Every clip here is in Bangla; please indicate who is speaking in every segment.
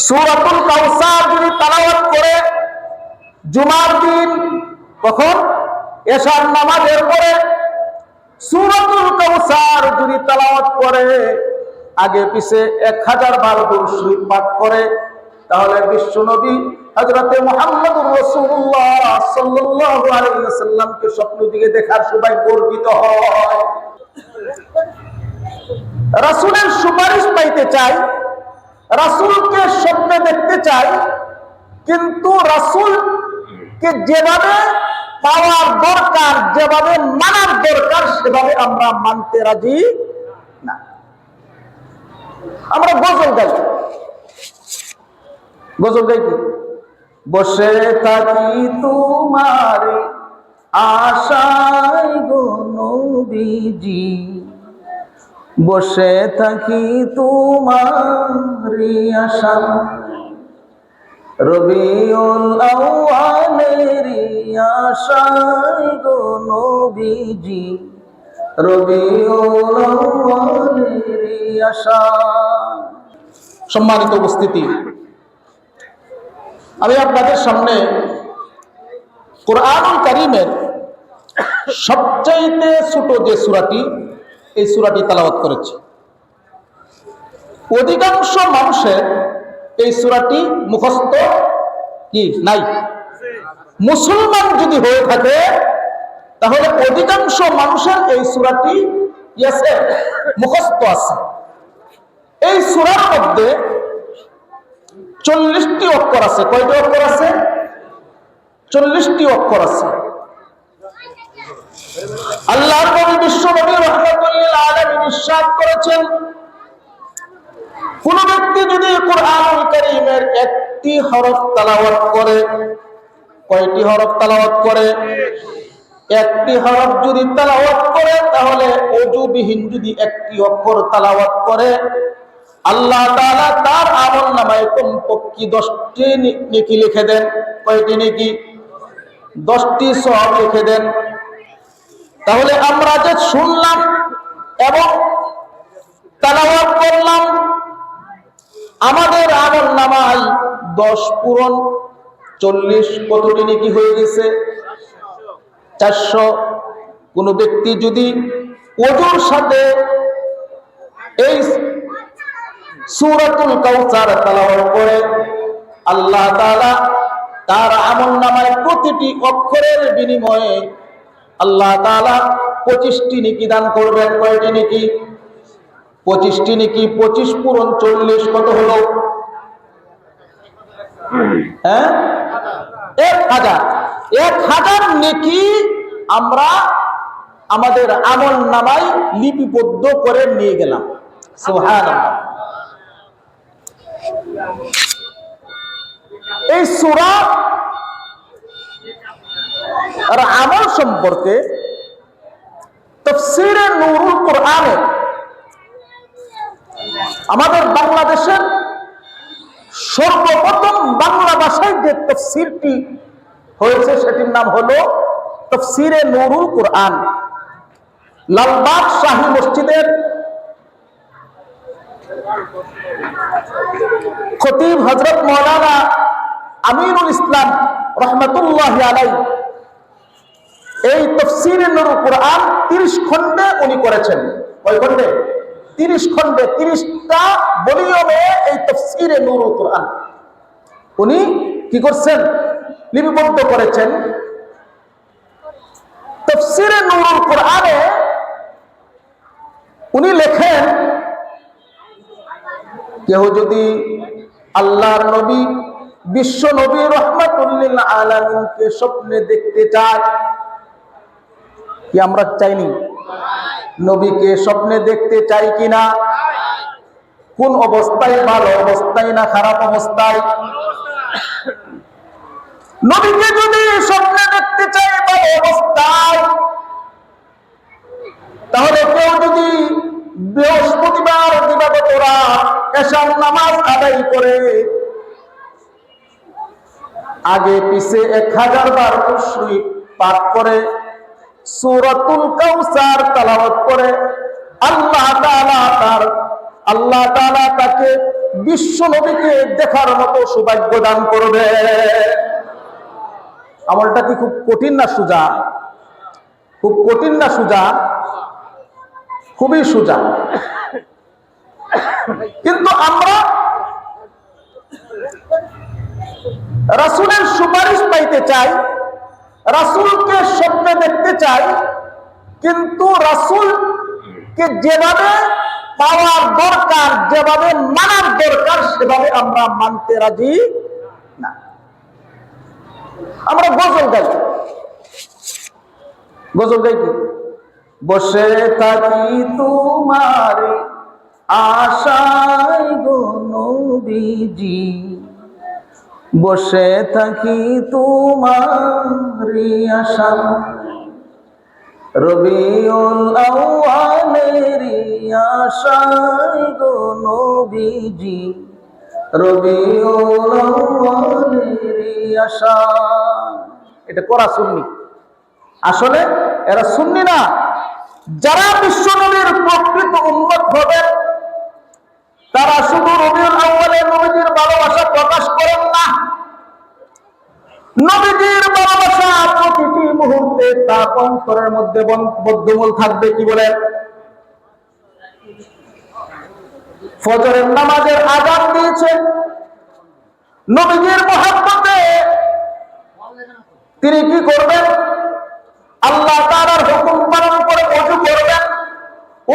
Speaker 1: সূরাতুল কাউসার যদি তেলাওয়াত করে জুমার দিন, কখন? এশার নামাজের পরে সূরাতুল কাউসার যদি তেলাওয়াত করে, আগে পিছে 1000 বার দুরূদ শরীফ পাঠ করে, তাহলে বিশ্বনবী হযরতে মুহাম্মদুর রাসূলুল্লাহ সাল্লাল্লাহু আলাইহি ওয়াসাল্লামকে স্বপ্ন দিকে দেখার সৌভাগ্য অর্জিত হয়। রাসূলের সুপারিশ পাইতে চাই, রাসূলকে স্বপ্নে দেখতে চাই, কিন্তু রাসূলকে যেভাবে পাওয়ার দরকার, যেভাবে মানার দরকার, সেভাবে আমরা মানতে রাজি না। আমরা গজল গাই। গজল গাই কি? বসে থাকি তোমার আশায় গো নবীজি, বসে থাকি তোমার আশায়, রবিউল আউয়ালের আশায় গো নবীজি, রবিউল আউয়ালের আশায়। সম্মানিত উপস্থিতি, আমি আপনাদের সামনে কোরআনুল কারীমের সবচাইতে ছোট যে সূরাটি, এই সূরাটি তেলাওয়াত করেছি। অধিকাংশ মানুষের এই সূরাটি মুখস্থ কি নাই? মুসলমান যদি হয়ে থাকে তাহলে অধিকাংশ মানুষের এই সূরাটি কি আছে? মুখস্থ আছে। এই সূরার মধ্যে 40টি অক্ষর আছে। কয়টি অক্ষর আছে? 40টি অক্ষর আছে। আল্লাহর নবী বিশ্বনবী রাহমাতুল লিল আলামিন ইরশাদ করেছেন, কোন ব্যক্তি যদি কোরআনুল কারীমের একটি হরফ তেলাওয়াত করে, কয়টি হরফ তেলাওয়াত করে? একটি হরফ যদি তেলাওয়াত করে, তাহলে ওযুবিহীন যদি একটি অক্ষর তেলাওয়াত করে, আল্লাহ তাআলা তার আমলনামায় কমপক্ষে 10টি নেকি লিখে দেন। কয়টি নেকি? 10টি সওয়াব লিখে দেন। তাহলে আমরা যে শুনলাম এবং তেলাওয়াত করলাম, আমাদের আমলনামায় 10 পূরণ 40 কতটি নেকি হয়ে গেছে? 400। কোন ব্যক্তি যদি ওযুর সাথে এই সূরাতুল কাউসার তেলাওয়াত করে, আল্লাহ তাআলা তার আমলনামায় প্রতিটি অক্ষরের বিনিময়ে আল্লাহ তাআলা 25টি নেকি দান করবেন। কয়টি নেকি? 25টি নেকি। 25 পূরণ 40 কত হলো? 1000 নেকি আমরা আমাদের আমলনামায় লিপিবদ্ধ করে নিয়ে গেলাম। সুবহানাল্লাহ। এই সূরা আর আমল সম্পর্কে তাফসীরে নূরুল কোরআনে আমাদের বাংলাদেশের সর্বপ্রথম বাংলা ভাষায় যে তাফসীরটি হয়েছে, সেটির নাম হলো তাফসীরে নূরুল কোরআন। লালবাগ শাহী মসজিদের খতিব হযরত মাওলানা আমিনুল ইসলাম রাহমাতুল্লাহি আলাইহি এই তাফসীরে নূরুল কোরআন 30 খণ্ডে উনি করেছেন। কয় খণ্ডে? 30 খণ্ডে, 30টা ভলিউমে এই তাফসীরে নূরুল কোরআন উনি কি করছেন? লিপিবদ্ধ করেছেন। তাফসীরে নূরুল কোরআনে উনি লেখেন, কেউ যদি আল্লাহর নবী বিশ্ব নবী রাহমাতুল লিল আলামিনকে স্বপ্নে দেখতে চায়, কি আমরা চাইনি? নবীকে স্বপ্নে দেখতে চাই কিনা? কোন অবস্থায়? ভালো অবস্থায় না খারাপ অবস্থায়? নবীকে যদি স্বপ্নে দেখতে চাই ভালো অবস্থায়, তাহলে কেউ যদি বৃহস্পতিবার দিবাগত রাত এশার নামাজ আদায় করে আগে পিছে 1000 বার শরীফ পাঠ করে সূরাতুল কাউসার তেলাওয়াত করে, আল্লাহ তাআলা তাকে বিশ্ব নবীকে দেখার মতো সৌভাগ্য দান করবে। আমলটা কি খুব কঠিন না সোজা? খুব কঠিন না সোজা? খুবই সোজা। কিন্তু আমরা রাসূলের সুপারিশ পাইতে চাই, রাসূলকে স্বপ্নে দেখতে চাই, কিন্তু রাসূলকে যেভাবে পাওয়ার দরকার, যেভাবে মানার দরকার, সেভাবে আমরা মানতে রাজি না। আমরা গজল গাই। গজল গাই কি? বসে থাকি তোমার আশায় গো নবীজি, বসে থাকি তোমার আশায়, রবিউল আউয়ালের আশায় গো নবীজি, রবিউল আউয়ালের আশায়। এটা করা সুন্নি। আসলে এরা সুন্নি না। যারা বিশ্বনবীর প্রকৃত উম্মত হবে তারা শুধু রবিউল আউয়ালে নবীজির ভালোবাসা প্রকাশ করেন না, নবীজির ভালোবাসা প্রতিটি মুহূর্তে তার অন্তরের মধ্যে বদ্ধমূল থাকবে। কি বলেন? ফজরের নামাজের আযান দিয়েছে, নবীজির মহব্বতে তিনি কি করবেন? আল্লাহ তাআলার হুকুম পালন করে ওযু করবেন,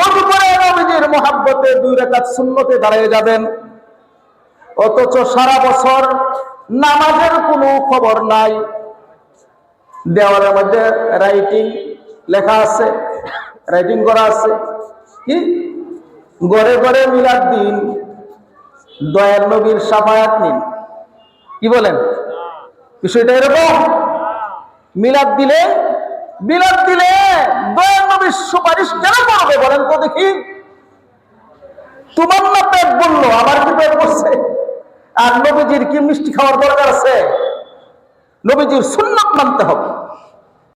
Speaker 1: ওযু করে নবীজির মহব্বতে 2 রাকাত সুন্নতে দাঁড়িয়ে যাবেন। অথচ সারা বছর নামাজের কোনো খবর নাই। দেওয়ালের মধ্যে রাইটিং লেখা আছে, রাইটিং করা আছে কি ঘরে ঘরে মিলাদ দিন, দয়াল নবীর শাফায়াত নিন। কি বলেন? বিষয়টা এরকম। মিলাদ দিলে দয়াল নবীর সুপারিশ কেন করবে বলেন তো দেখি? তোমার না পেট বললো, আমার কি পেট বলছে? আর নবীজির কি মিষ্টি খাওয়ার দরকার আছে? নবীজির সুন্নাত মানতে হবে।